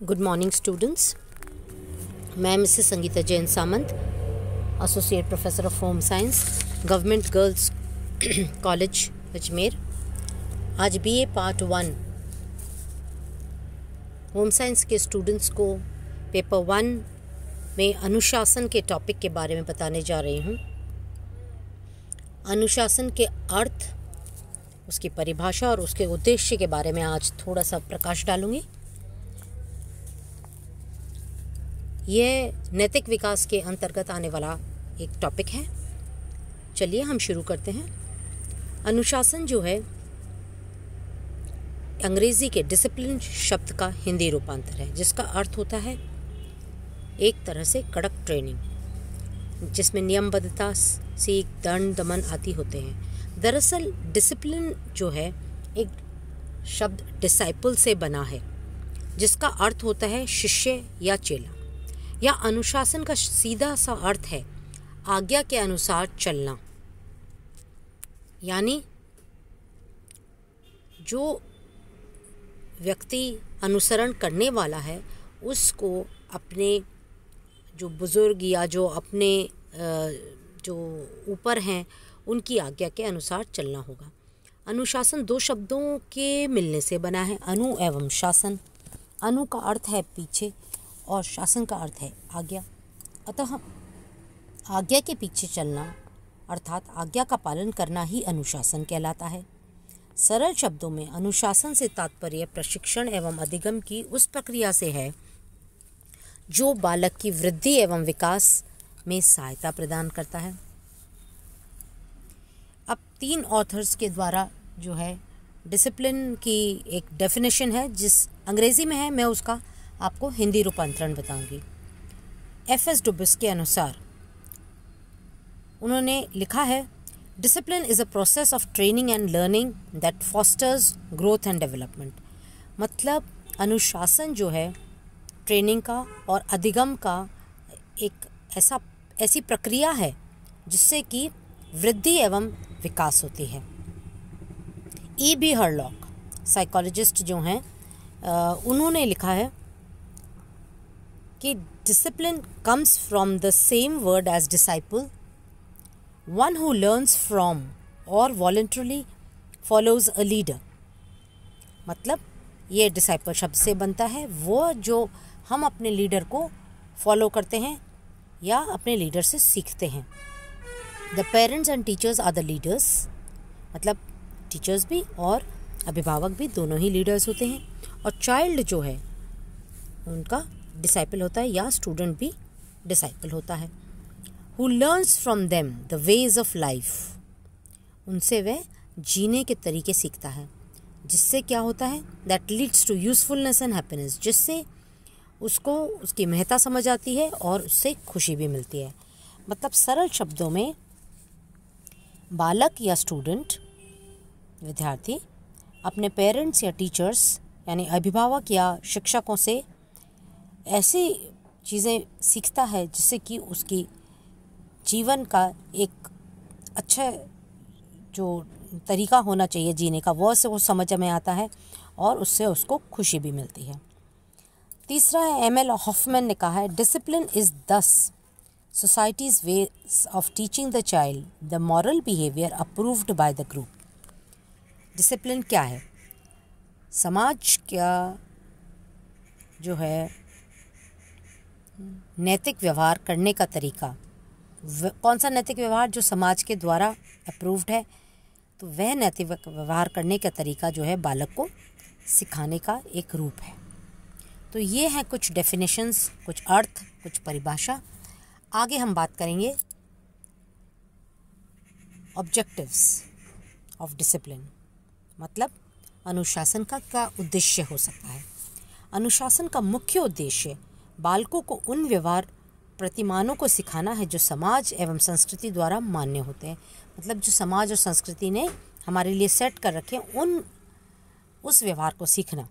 Good morning students. मैं Mrs Sangeeta Jain Samant, associate professor of home science, government girls college Ajmer. आज BA part 1 home science के students को paper 1 में अनुशासन के टॉपिक के बारे में बताने जा रही हूँ। अनुशासन के अर्थ, उसकी परिभाषा और उसके उद्देश्य के बारे में आज थोड़ा सा प्रकाश डालूंगी। यह नैतिक विकास के अंतर्गत आने वाला एक टॉपिक है। चलिए हम शुरू करते हैं। अनुशासन जो है अंग्रेजी के डिसिप्लिन शब्द का हिंदी रूपांतर है, जिसका अर्थ होता है एक तरह से कड़क ट्रेनिंग, जिसमें नियमबद्धता, सीख, दंड, दमन आदि होते हैं। दरअसल डिसिप्लिन जो है एक शब्द डिसाइपल से बना है, जिसका अर्थ होता है शिष्य या चेला। या अनुशासन का सीधा सा अर्थ है आज्ञा के अनुसार चलना, यानी जो व्यक्ति अनुसरण करने वाला है उसको अपने जो बुजुर्ग या जो अपने जो ऊपर हैं उनकी आज्ञा के अनुसार चलना होगा। अनुशासन दो शब्दों के मिलने से बना है, अनु एवं शासन। अनु का अर्थ है पीछे और शासन का अर्थ है आज्ञा। अतः आज्ञा के पीछे चलना अर्थात आज्ञा का पालन करना ही अनुशासन कहलाता है। सरल शब्दों में अनुशासन से तात्पर्य प्रशिक्षण एवं अधिगम की उस प्रक्रिया से है जो बालक की वृद्धि एवं विकास में सहायता प्रदान करता है। अब 3 ऑथर्स के द्वारा जो है डिसिप्लिन की एक डेफिनेशन है, जिस अंग्रेजी में है, मैं उसका आपको हिंदी रूपांतरण बताऊंगी। एफ.एस. डुबिस के अनुसार उन्होंने लिखा है, discipline is a process of training and learning that fosters growth and development. मतलब अनुशासन जो है ट्रेनिंग का और अधिगम का एक ऐसी प्रक्रिया है जिससे कि वृद्धि एवं विकास होती है। E.B. हरलॉक साइकोलॉजिस्ट जो हैं उन्होंने लिखा है कि discipline comes from the same word as disciple, one who learns from और वॉलंटरली फॉलोज अ लीडर। मतलब ये डिसाइपल शब्द से बनता है, वो जो हम अपने लीडर को फॉलो करते हैं या अपने लीडर से सीखते हैं। The parents and teachers are the leaders. मतलब टीचर्स भी और अभिभावक भी दोनों ही लीडर्स होते हैं। और चाइल्ड जो है उनका डिसाइपल होता है या स्टूडेंट भी डिसाइपल होता है। Who learns from them the ways of life. उनसे वह जीने के तरीके सीखता है, जिससे क्या होता है that leads to usefulness and happiness, जिससे उसको उसकी महत्ता समझ आती है और उससे खुशी भी मिलती है। मतलब सरल शब्दों में बालक या स्टूडेंट, विद्यार्थी अपने पेरेंट्स या टीचर्स यानी अभिभावक या शिक्षकों से ऐसी चीज़ें सीखता है जिससे कि उसकी जीवन का एक अच्छा जो तरीका होना चाहिए जीने का वो समझ में आता है और उससे उसको खुशी भी मिलती है। तीसरा है, एम.एल. हॉफमैन ने कहा है, डिसिप्लिन इज़ दस societies ways of teaching the child the moral behaviour approved by the group. Discipline क्या है? समाज का जो है नैतिक व्यवहार करने का तरीका। कौन सा नैतिक व्यवहार? जो समाज के द्वारा अप्रूव्ड है, तो वह नैतिक व्यवहार करने का तरीका जो है बालक को सिखाने का एक रूप है। तो ये हैं कुछ डेफिनेशंस, कुछ अर्थ, कुछ परिभाषा। आगे हम बात करेंगे ऑब्जेक्टिव्स ऑफ डिसिप्लिन। मतलब अनुशासन का क्या उद्देश्य हो सकता है। अनुशासन का मुख्य उद्देश्य बालकों को उन व्यवहार प्रतिमानों को सिखाना है जो समाज एवं संस्कृति द्वारा मान्य होते हैं। मतलब जो समाज और संस्कृति ने हमारे लिए सेट कर रखे उस व्यवहार को सीखना,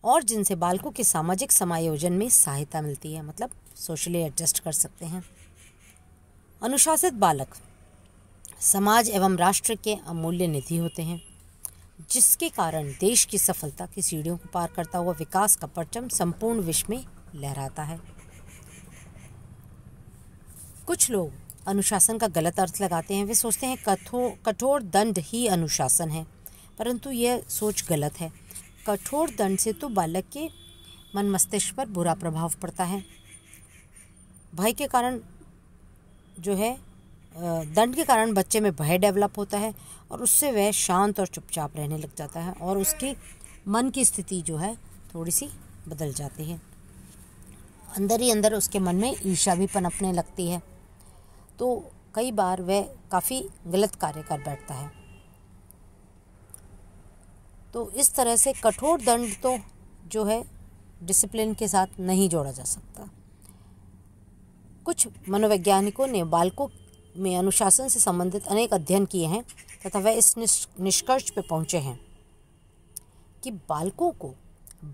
और जिनसे बालकों के सामाजिक समायोजन में सहायता मिलती है। मतलब सोशली एडजस्ट कर सकते हैं। अनुशासित बालक समाज एवं राष्ट्र के अमूल्य निधि होते हैं। जिसके कारण देश की सफलता की सीढ़ियों को पार करता हुआ विकास का परचम संपूर्ण विश्व में लहराता है। कुछ लोग अनुशासन का गलत अर्थ लगाते हैं। वे सोचते हैं कठोर दंड ही अनुशासन है, परंतु यह सोच गलत है। कठोर दंड से तो बालक के मन मस्तिष्क पर बुरा प्रभाव पड़ता है। भय के कारण जो है दंड के कारण बच्चे में भय डेवलप होता है और उससे वह शांत और चुपचाप रहने लग जाता है और उसकी मन की स्थिति जो है थोड़ी सी बदल जाती है। अंदर ही अंदर उसके मन में ईर्ष्या भी पनपने लगती है, तो कई बार वह काफ़ी गलत कार्य कर बैठता है। तो इस तरह से कठोर दंड तो जो है डिसिप्लिन के साथ नहीं जोड़ा जा सकता। कुछ मनोवैज्ञानिकों ने बालकों में अनुशासन से संबंधित अनेक अध्ययन किए हैं तथा वह इस निष्कर्ष पर पहुँचे हैं कि बालकों को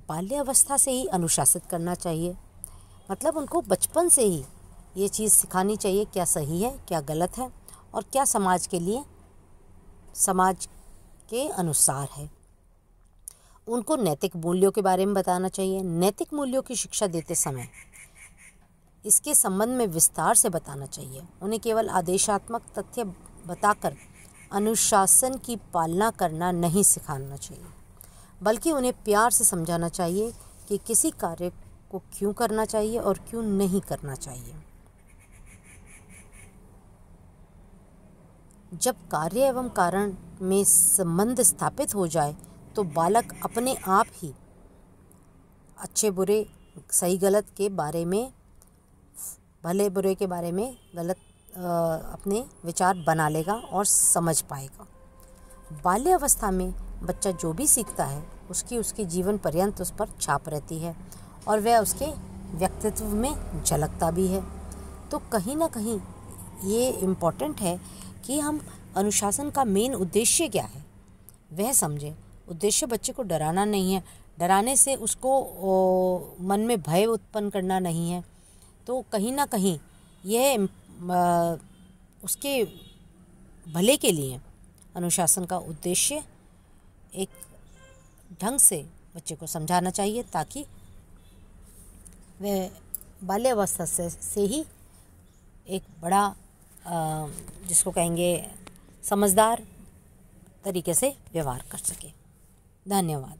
बाल्यावस्था से ही अनुशासित करना चाहिए। मतलब उनको बचपन से ही ये चीज़ सिखानी चाहिए क्या सही है, क्या गलत है और क्या समाज के अनुसार है। उनको नैतिक मूल्यों के बारे में बताना चाहिए। नैतिक मूल्यों की शिक्षा देते समय इसके संबंध में विस्तार से बताना चाहिए। उन्हें केवल आदेशात्मक तथ्य बताकर अनुशासन की पालना करना नहीं सिखाना चाहिए, बल्कि उन्हें प्यार से समझाना चाहिए कि किसी कार्य को क्यों करना चाहिए और क्यों नहीं करना चाहिए। जब कार्य एवं कारण में संबंध स्थापित हो जाए तो बालक अपने आप ही अच्छे बुरे सही गलत के बारे में, भले बुरे के बारे में अपने विचार बना लेगा और समझ पाएगा। बाल्यावस्था में बच्चा जो भी सीखता है उसके जीवन पर्यंत उस पर छाप रहती है और वह उसके व्यक्तित्व में झलकता भी है। तो कहीं ना कहीं ये इम्पोर्टेंट है कि हम अनुशासन का मेन उद्देश्य क्या है वह समझें। उद्देश्य बच्चे को डराना नहीं है, डराने से उसको मन में भय उत्पन्न करना नहीं है। तो कहीं ना कहीं यह उसके भले के लिए अनुशासन का उद्देश्य एक ढंग से बच्चे को समझाना चाहिए ताकि वह बाल्यावस्था से ही एक बड़ा जिसको कहेंगे समझदार तरीके से व्यवहार कर सके। धन्यवाद।